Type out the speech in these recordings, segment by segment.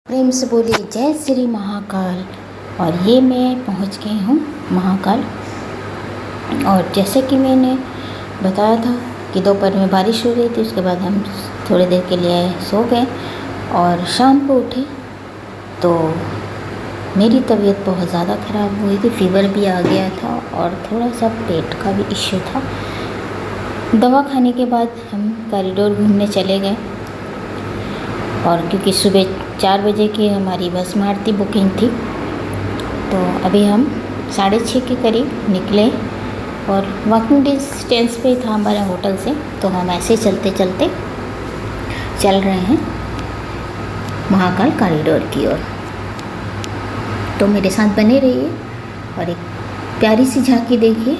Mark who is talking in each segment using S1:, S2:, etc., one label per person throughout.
S1: प्रेम से बोलिए जय श्री महाकाल। और ये मैं पहुंच गई हूँ महाकाल। और जैसे कि मैंने बताया था कि दोपहर में बारिश हो रही थी, उसके बाद हम थोड़ी देर के लिए सो गए और शाम को उठे तो मेरी तबीयत बहुत ज़्यादा ख़राब हुई थी। फीवर भी आ गया था और थोड़ा सा पेट का भी इश्यू था। दवा खाने के बाद हम कॉरिडोर घूमने चले गए और क्योंकि सुबह 4 बजे की हमारी बस मारुति बुकिंग थी, तो अभी हम 6:30 के करीब निकले और वॉकिंग डिस्टेंस पे था हमारे होटल से। तो हम ऐसे चलते चलते चल रहे हैं महाकाल कॉरिडोर की ओर। तो मेरे साथ बने रहिए और एक प्यारी सी झांकी देखिए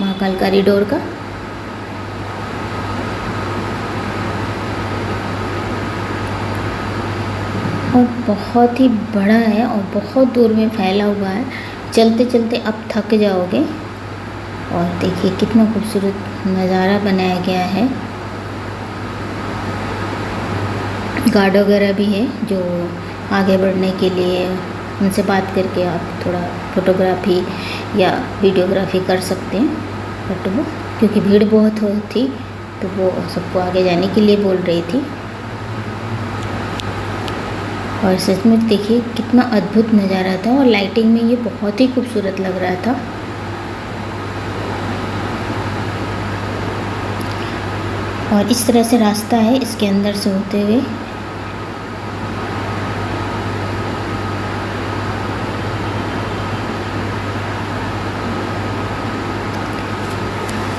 S1: महाकाल कॉरिडोर का। और बहुत ही बड़ा है और बहुत दूर में फैला हुआ है। चलते चलते अब थक जाओगे। और देखिए कितना खूबसूरत नज़ारा बनाया गया है। गार्ड वगैरह भी है जो आगे बढ़ने के लिए, उनसे बात करके आप थोड़ा फोटोग्राफी या वीडियोग्राफी कर सकते हैं। बट वो क्योंकि भीड़ बहुत थी तो वो सबको आगे जाने के लिए बोल रही थी। और सच में देखिए कितना अद्भुत नज़ारा था और लाइटिंग में ये बहुत ही खूबसूरत लग रहा था। और इस तरह से रास्ता है इसके अंदर से होते हुए।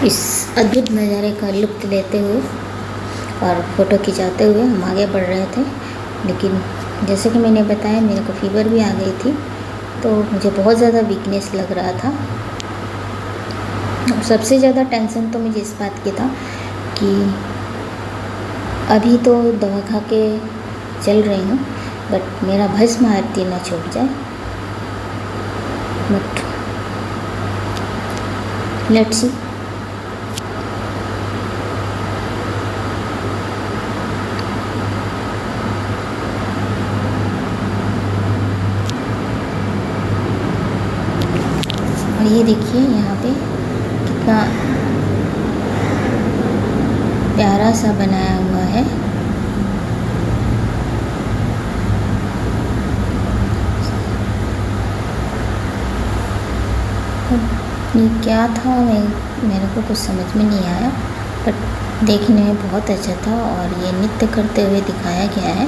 S1: इस अद्भुत नज़ारे का लुत्फ़ लेते हुए और फ़ोटो खिंचाते हुए हम आगे बढ़ रहे थे। लेकिन जैसे कि मैंने बताया मेरे को फ़ीवर भी आ गई थी, तो मुझे बहुत ज़्यादा वीकनेस लग रहा था। सबसे ज़्यादा टेंशन तो मुझे इस बात की था कि अभी तो दवा खा के चल रही हूँ, बट मेरा भस्म आरती ना छूट जाए। But let's see. और ये देखिए यहाँ पे कितना प्यारा सा बनाया हुआ है। ये क्या था मेरे को कुछ समझ में नहीं आया, बट देखने में बहुत अच्छा था। और ये नृत्य करते हुए दिखाया गया है।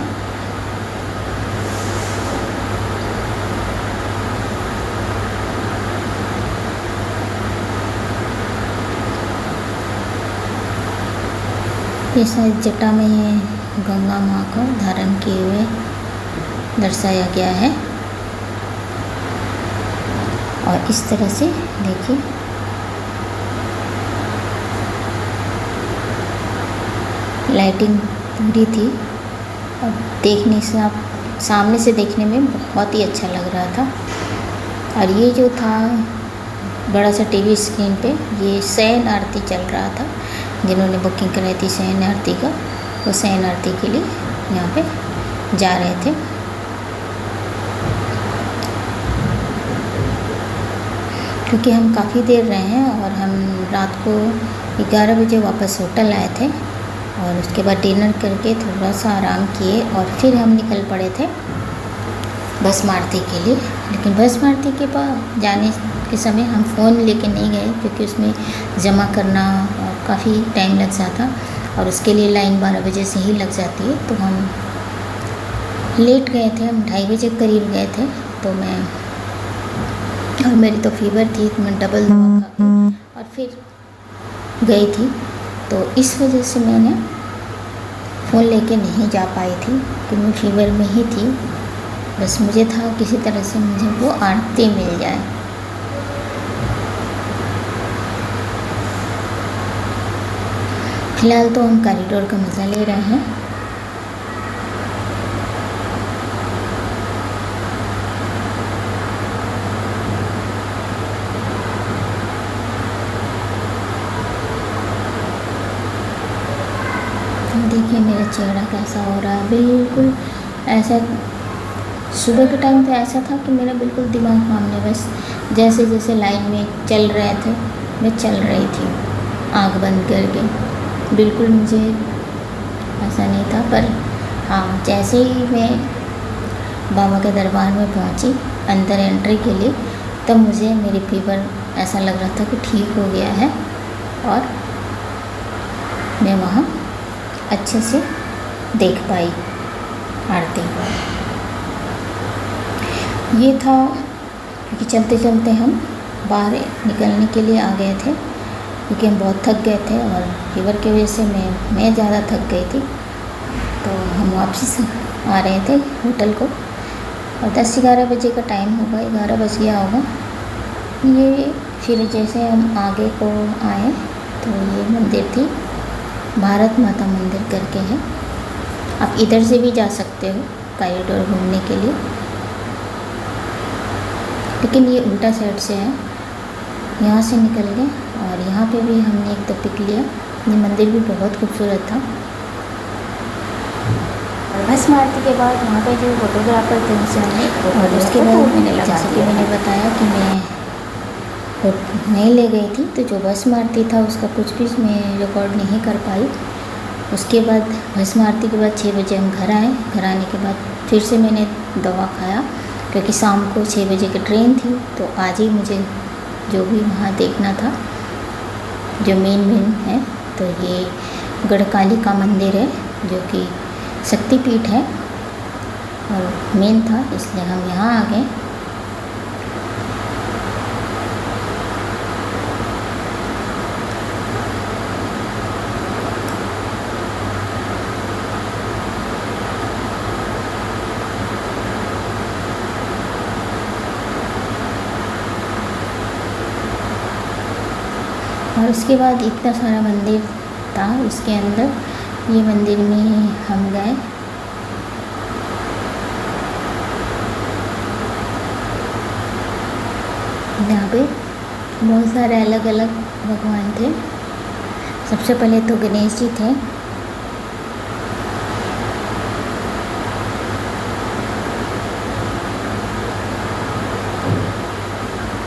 S1: ये शायद जटा में गंगा माँ को धारण किए हुए दर्शाया गया है। और इस तरह से देखिए लाइटिंग पूरी थी और देखने से आप सामने से देखने में बहुत ही अच्छा लग रहा था। और ये जो था बड़ा सा टीवी स्क्रीन पे ये शयन आरती चल रहा था। जिन्होंने बुकिंग कराई थी शयन आरती का, वो शयन आरती के लिए यहाँ पे जा रहे थे। क्योंकि हम काफ़ी देर रहे हैं और हम रात को 11 बजे वापस होटल आए थे और उसके बाद डिनर करके थोड़ा सा आराम किए और फिर हम निकल पड़े थे बस मारुति के लिए। लेकिन बस मारुति के पास जाने के समय हम फ़ोन लेके नहीं गए क्योंकि उसमें जमा करना और काफ़ी टाइम लग जाता और उसके लिए लाइन 12 बजे से ही लग जाती है। तो हम लेट गए थे, हम 2:30 बजे करीब गए थे। तो मैं और मेरी तो फीवर थी तो मैं डबल दवा खा के और फिर गई थी। तो इस वजह से मैंने फ़ोन लेके नहीं जा पाई थी कि मैं फीवर में ही थी। बस मुझे था किसी तरह से मुझे वो आरती मिल जाए। फ़िलहाल तो हम कॉरिडोर का मज़ा ले रहे हैं। देखिए मेरा चेहरा कैसा हो रहा है, बिल्कुल ऐसा सुबह के टाइम तो ऐसा था कि मेरा बिल्कुल दिमाग काम नहीं, बस जैसे जैसे लाइन में चल रहे थे मैं चल रही थी आँख बंद करके। बिल्कुल मुझे ऐसा नहीं था, पर हाँ जैसे ही मैं बाबा के दरबार में पहुंची अंदर एंट्री के लिए, तब मुझे मेरी फीवर ऐसा लग रहा था कि ठीक हो गया है और मैं वहाँ अच्छे से देख पाई आरती। ये था कि चलते चलते हम बाहर निकलने के लिए आ गए थे, क्योंकि हम बहुत थक गए थे और फीवर की वजह से मैं ज़्यादा थक गई थी। तो हम वापस आ रहे थे होटल को और 10-11 बजे का टाइम होगा, 11 बज गया होगा। ये फिर जैसे हम आगे को आए तो ये मंदिर थी, भारत माता मंदिर करके है। आप इधर से भी जा सकते हो कॉरिडोर घूमने के लिए, लेकिन ये उल्टा साइड से है। यहाँ से निकल गए और यहाँ पे भी हमने एक तो पिक लिया। ये मंदिर भी बहुत खूबसूरत था। और भस्म आरती के बाद वहाँ पे जो फोटोग्राफर थे उनसे हमने, और उसके बाद जैसे कि मैंने बताया कि मैं नहीं ले गई थी, तो जो भस्म आरती था उसका कुछ भी मैं रिकॉर्ड नहीं कर पाई। उसके बाद भस्म आरती के बाद 6 बजे हम घर आए। घर आने के बाद फिर से मैंने दवा खाया, क्योंकि शाम को 6 बजे की ट्रेन थी। तो आज ही मुझे जो भी वहाँ देखना था, जो मेन है, तो ये गढ़काली का मंदिर है जो कि शक्तिपीठ है और मेन था, इसलिए हम यहाँ आ गए। और उसके बाद इतना सारा मंदिर था उसके अंदर, ये मंदिर में हम गए। यहाँ पे बहुत सारे अलग अलग भगवान थे। सबसे पहले तो गणेश जी थे,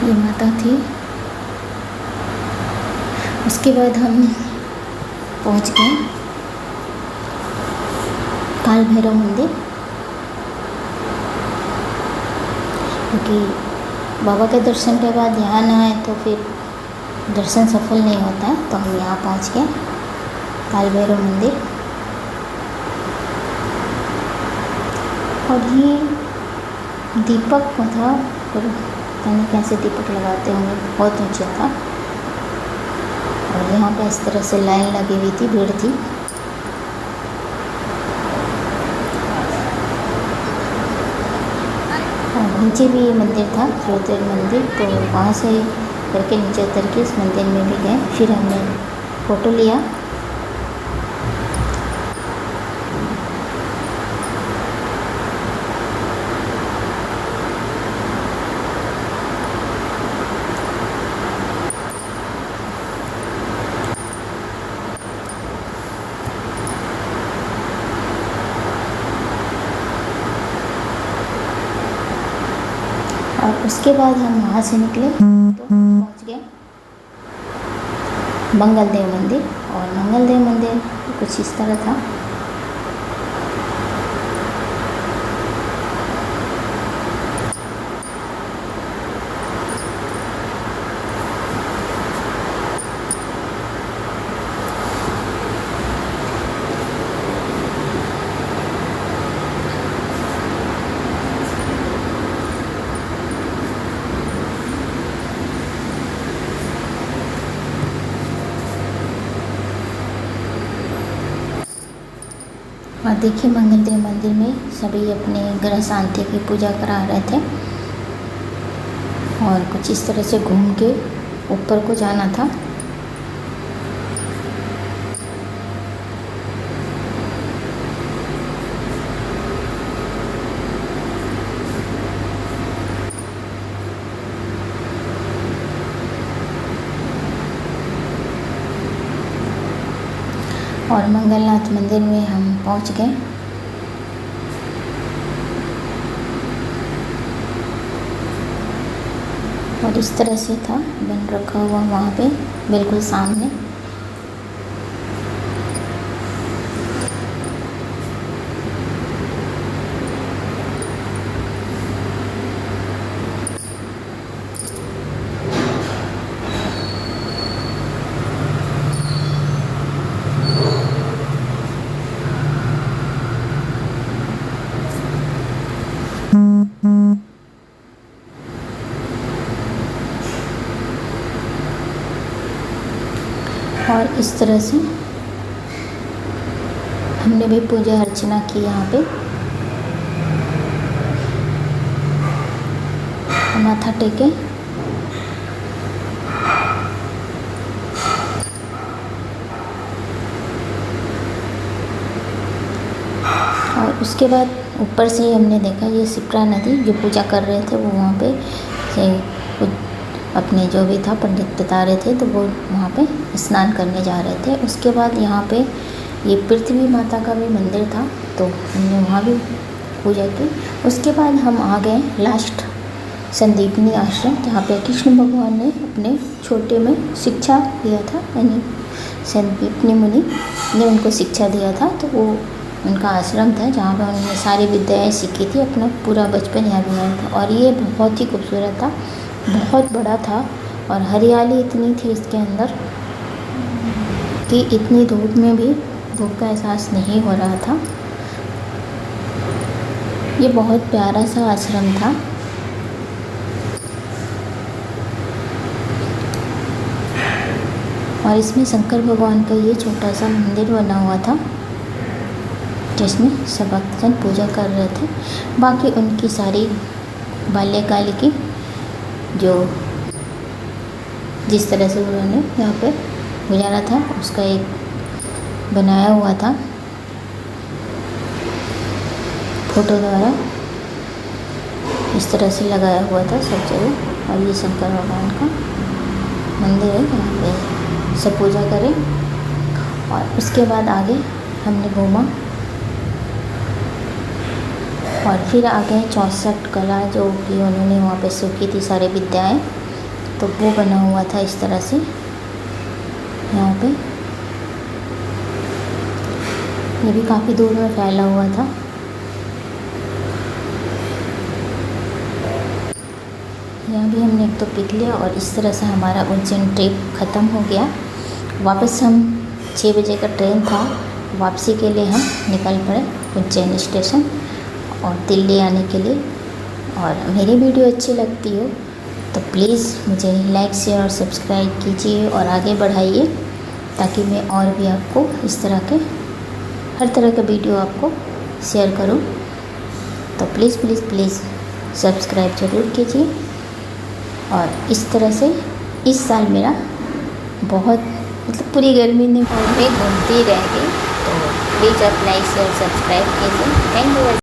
S1: ये माता थी। उसके बाद हम पहुंच गए काल भैरव मंदिर, क्योंकि बाबा के दर्शन के बाद यहाँ ना आए तो फिर दर्शन सफल नहीं होता है। तो हम यहाँ पहुँच गए काल भैरव मंदिर। और ये दीपक था, पर पता नहीं कैसे दीपक लगाते होंगे, बहुत ऊंचा था। और यहाँ पे इस तरह से लाइन लगी हुई थी, भीड़ थी। और नीचे भी ये मंदिर था, ज्योतिर मंदिर, तो वहाँ से करके नीचे उतर के इस मंदिर में भी गए। फिर हमने फ़ोटो लिया। और उसके बाद हम वहाँ से निकले तो पहुँच गए मंगलदेव मंदिर। और मंगलदेव मंदिर कुछ इस तरह था। और देखिए मंगलदेव मंदिर में सभी अपने ग्रह शांति की पूजा करा रहे थे। और कुछ इस तरह से घूम के ऊपर को जाना था। और मंगलनाथ मंदिर में हम पहुंच गए। और इस तरह से था बन रखा हुआ वहाँ पे बिल्कुल सामने। और इस तरह से हमने भी पूजा अर्चना की यहाँ पे, माथा टेके। और उसके बाद ऊपर से ही हमने देखा ये शिप्रा नदी, जो पूजा कर रहे थे वो वहाँ पे से अपने जो भी था पंडित बता रहे थे, तो वो वहाँ पे स्नान करने जा रहे थे। उसके बाद यहाँ पे ये पृथ्वी माता का भी मंदिर था, तो हमने वहाँ भी पूजा की। उसके बाद हम आ गए लास्ट संदीपनी आश्रम, जहाँ पे कृष्ण भगवान ने अपने छोटे में शिक्षा दिया था, यानी संदीपनी मुनि ने उनको शिक्षा दिया था। तो वो उनका आश्रम था जहाँ पर उन्होंने सारी विद्याएं सीखी थी, अपना पूरा बचपन यहाँ बिताया था। और ये बहुत ही खूबसूरत था, बहुत बड़ा था, और हरियाली इतनी थी इसके अंदर कि इतनी धूप में भी धूप का एहसास नहीं हो रहा था। ये बहुत प्यारा सा आश्रम था। और इसमें शंकर भगवान का ये छोटा सा मंदिर बना हुआ था, जिसमें सब भक्तजन पूजा कर रहे थे। बाकी उनकी सारी बाल्यकाल की जो जिस तरह से उन्होंने यहाँ पे गुजारा था, उसका एक बनाया हुआ था फोटो द्वारा, इस तरह से लगाया हुआ था सब जगह। और ये शंकर भगवान का मंदिर है, यहाँ पे सब पूजा करें। और उसके बाद आगे हमने घूमा और फिर आगे 64 कला जो कि उन्होंने वहाँ पे सीखी थी सारी विद्याएं, तो वो बना हुआ था इस तरह से यहाँ पे। ये भी काफ़ी दूर में फैला हुआ था। यहाँ भी हमने एक तो पिक लिया और इस तरह से हमारा उज्जैन ट्रिप ख़त्म हो गया। वापस हम 6 बजे का ट्रेन था, वापसी के लिए हम निकल पड़े उज्जैन स्टेशन और दिल्ली आने के लिए। और मेरी वीडियो अच्छी लगती हो तो प्लीज़ मुझे लाइक शेयर और सब्सक्राइब कीजिए और आगे बढ़ाइए, ताकि मैं और भी आपको इस तरह के हर तरह का वीडियो आपको शेयर करूं। तो प्लीज़ प्लीज़ प्लीज़ सब्सक्राइब ज़रूर कीजिए। और इस तरह से इस साल मेरा बहुत मतलब पूरी गर्मी में घूमती रहेगी, तो प्लीज़ आप लाइक शेयर सब्सक्राइब कीजिए। Thank you.